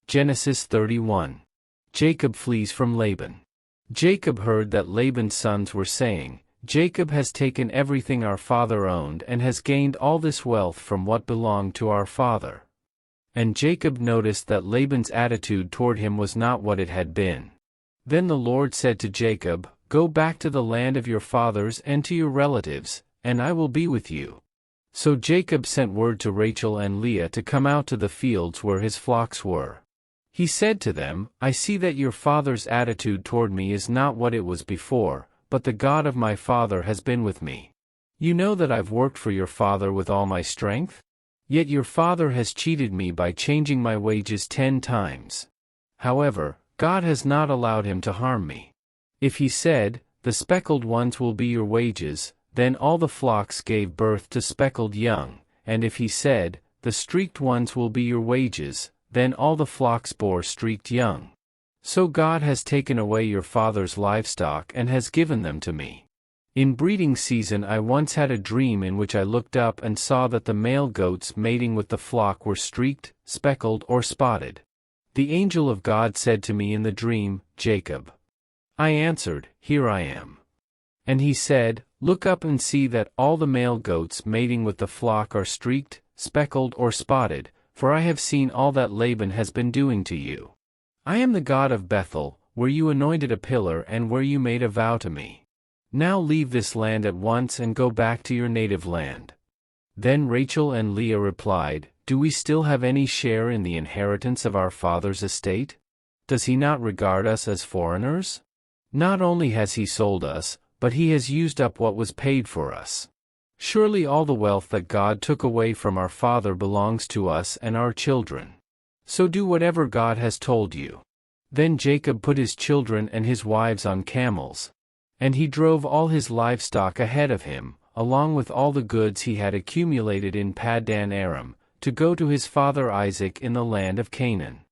Genesis 31. Jacob flees from Laban. Jacob heard that Laban's sons were saying, "Jacob has taken everything our father owned and has gained all this wealth from what belonged to our father." And Jacob noticed that Laban's attitude toward him was not what it had been. Then the Lord said to Jacob, "Go back to the land of your fathers and to your relatives, and I will be with you." So Jacob sent word to Rachel and Leah to come out to the fields where his flocks were. He said to them, "I see that your father's attitude toward me is not what it was before, but the God of my father has been with me. You know that I've worked for your father with all my strength? Yet your father has cheated me by changing my wages 10 times. However, God has not allowed him to harm me. If he said, 'The speckled ones will be your wages,' then all the flocks gave birth to speckled young, and if he said, 'The streaked ones will be your wages,' then all the flocks bore streaked young. So God has taken away your father's livestock and has given them to me. In breeding season I once had a dream in which I looked up and saw that the male goats mating with the flock were streaked, speckled or spotted. The angel of God said to me in the dream, 'Jacob.' I answered, 'Here I am.' And he said, 'Look up and see that all the male goats mating with the flock are streaked, speckled or spotted, for I have seen all that Laban has been doing to you. I am the God of Bethel, where you anointed a pillar and where you made a vow to me. Now leave this land at once and go back to your native land.' Then Rachel and Leah replied, 'Do we still have any share in the inheritance of our father's estate? Does he not regard us as foreigners? Not only has he sold us, but he has used up what was paid for us. Surely all the wealth that God took away from our father belongs to us and our children. So do whatever God has told you.' Then Jacob put his children and his wives on camels. And he drove all his livestock ahead of him, along with all the goods he had accumulated in Paddan Aram, to go to his father Isaac in the land of Canaan.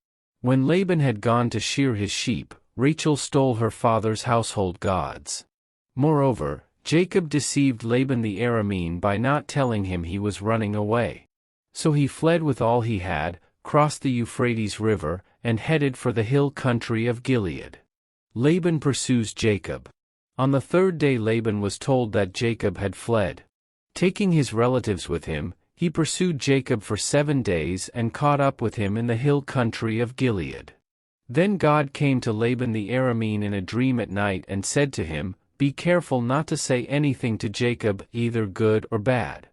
When Laban had gone to shear his sheep, Rachel stole her father's household gods. Moreover, Jacob deceived Laban the Aramean by not telling him he was running away. So he fled with all he had, crossed the Euphrates River, and headed for the hill country of Gilead. Laban pursues Jacob. On the third day Laban was told that Jacob had fled. Taking his relatives with him, he pursued Jacob for 7 days and caught up with him in the hill country of Gilead. Then God came to Laban the Aramean in a dream at night and said to him, "Be careful not to say anything to Jacob, either good or bad."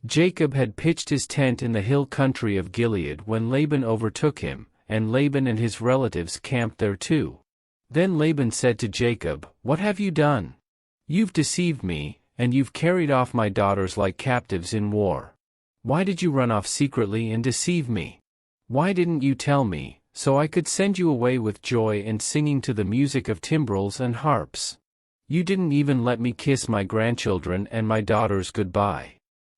Jacob had pitched his tent in the hill country of Gilead when Laban overtook him, and Laban and his relatives camped there too. Then Laban said to Jacob, "What have you done? You've deceived me, and you've carried off my daughters like captives in war. Why did you run off secretly and deceive me? Why didn't you tell me, so I could send you away with joy and singing to the music of timbrels and harps? You didn't even let me kiss my grandchildren and my daughters goodbye.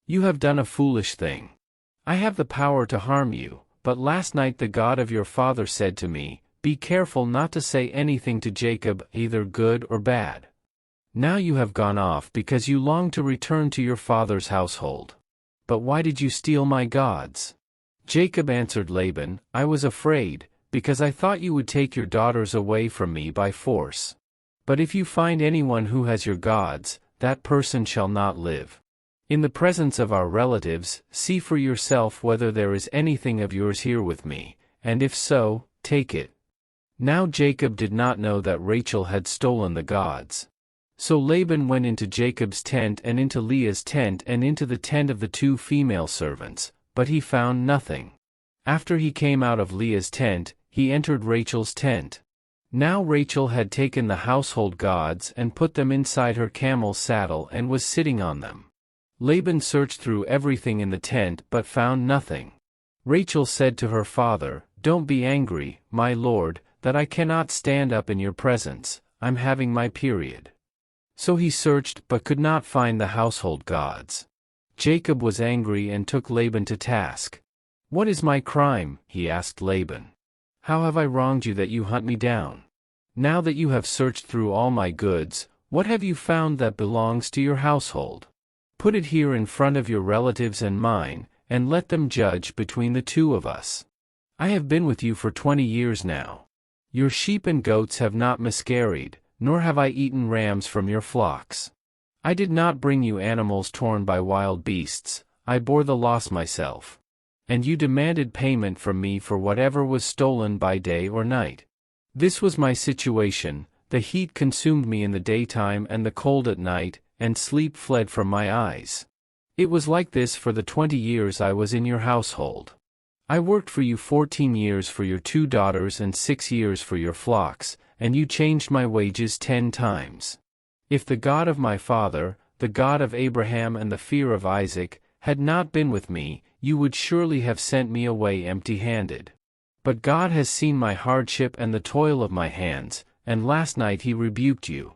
You have done a foolish thing. I have the power to harm you, but last night the God of your father said to me, 'Be careful not to say anything to Jacob, either good or bad.' Now you have gone off because you long to return to your father's household. But why did you steal my gods?" Jacob answered Laban, "I was afraid, because I thought you would take your daughters away from me by force. But if you find anyone who has your gods, that person shall not live. In the presence of our relatives, see for yourself whether there is anything of yours here with me, and if so, take it." Now Jacob did not know that Rachel had stolen the gods. So Laban went into Jacob's tent and into Leah's tent and into the tent of the 2 female servants, but he found nothing. After he came out of Leah's tent, he entered Rachel's tent. Now Rachel had taken the household gods and put them inside her camel's saddle and was sitting on them. Laban searched through everything in the tent but found nothing. Rachel said to her father, "Don't be angry, my lord, that I cannot stand up in your presence, I'm having my period." So he searched but could not find the household gods. Jacob was angry and took Laban to task. "What is my crime?" he asked Laban. "How have I wronged you that you hunt me down? Now that you have searched through all my goods, what have you found that belongs to your household? Put it here in front of your relatives and mine, and let them judge between the 2 of us." I have been with you for 20 years now. Your sheep and goats have not miscarried, nor have I eaten rams from your flocks. I did not bring you animals torn by wild beasts, I bore the loss myself. And you demanded payment from me for whatever was stolen by day or night. This was my situation, the heat consumed me in the daytime and the cold at night, and sleep fled from my eyes. It was like this for the 20 years I was in your household. I worked for you 14 years for your 2 daughters and 6 years for your flocks, and you changed my wages 10 times. If the God of my father, the God of Abraham and the fear of Isaac, had not been with me, you would surely have sent me away empty-handed. But God has seen my hardship and the toil of my hands, and last night he rebuked you.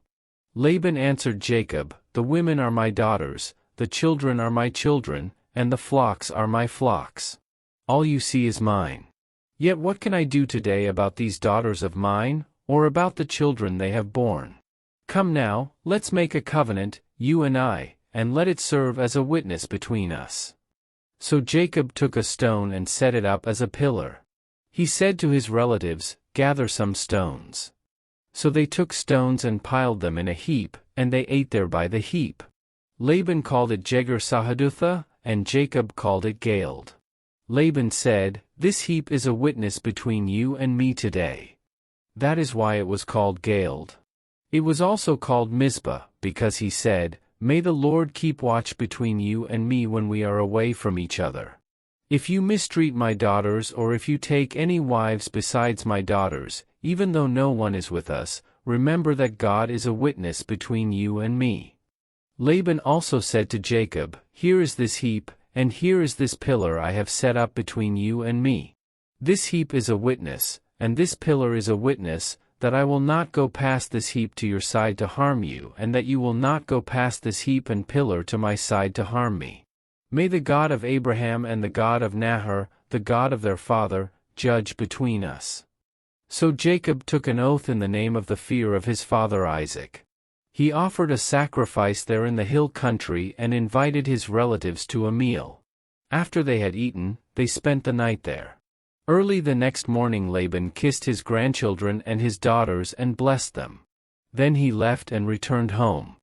Laban answered Jacob, the women are my daughters, the children are my children, and the flocks are my flocks. All you see is mine. Yet what can I do today about these daughters of mine, or about the children they have borne? Come now, let's make a covenant, you and I, and let it serve as a witness between us. So Jacob took a stone and set it up as a pillar. He said to his relatives, gather some stones. So they took stones and piled them in a heap, and they ate there by the heap. Laban called it Jegar-sahadutha, and Jacob called it Galeed. Laban said, this heap is a witness between you and me today. That is why it was called Galeed. It was also called Mizpah, because he said, may the Lord keep watch between you and me when we are away from each other. If you mistreat my daughters or if you take any wives besides my daughters, even though no one is with us, remember that God is a witness between you and me. Laban also said to Jacob, here is this heap, and here is this pillar I have set up between you and me. This heap is a witness, and this pillar is a witness, that I will not go past this heap to your side to harm you, and that you will not go past this heap and pillar to my side to harm me. May the God of Abraham and the God of Nahor, the God of their father, judge between us. So Jacob took an oath in the name of the fear of his father Isaac. He offered a sacrifice there in the hill country and invited his relatives to a meal. After they had eaten, they spent the night there. Early the next morning Laban kissed his grandchildren and his daughters and blessed them. Then he left and returned home.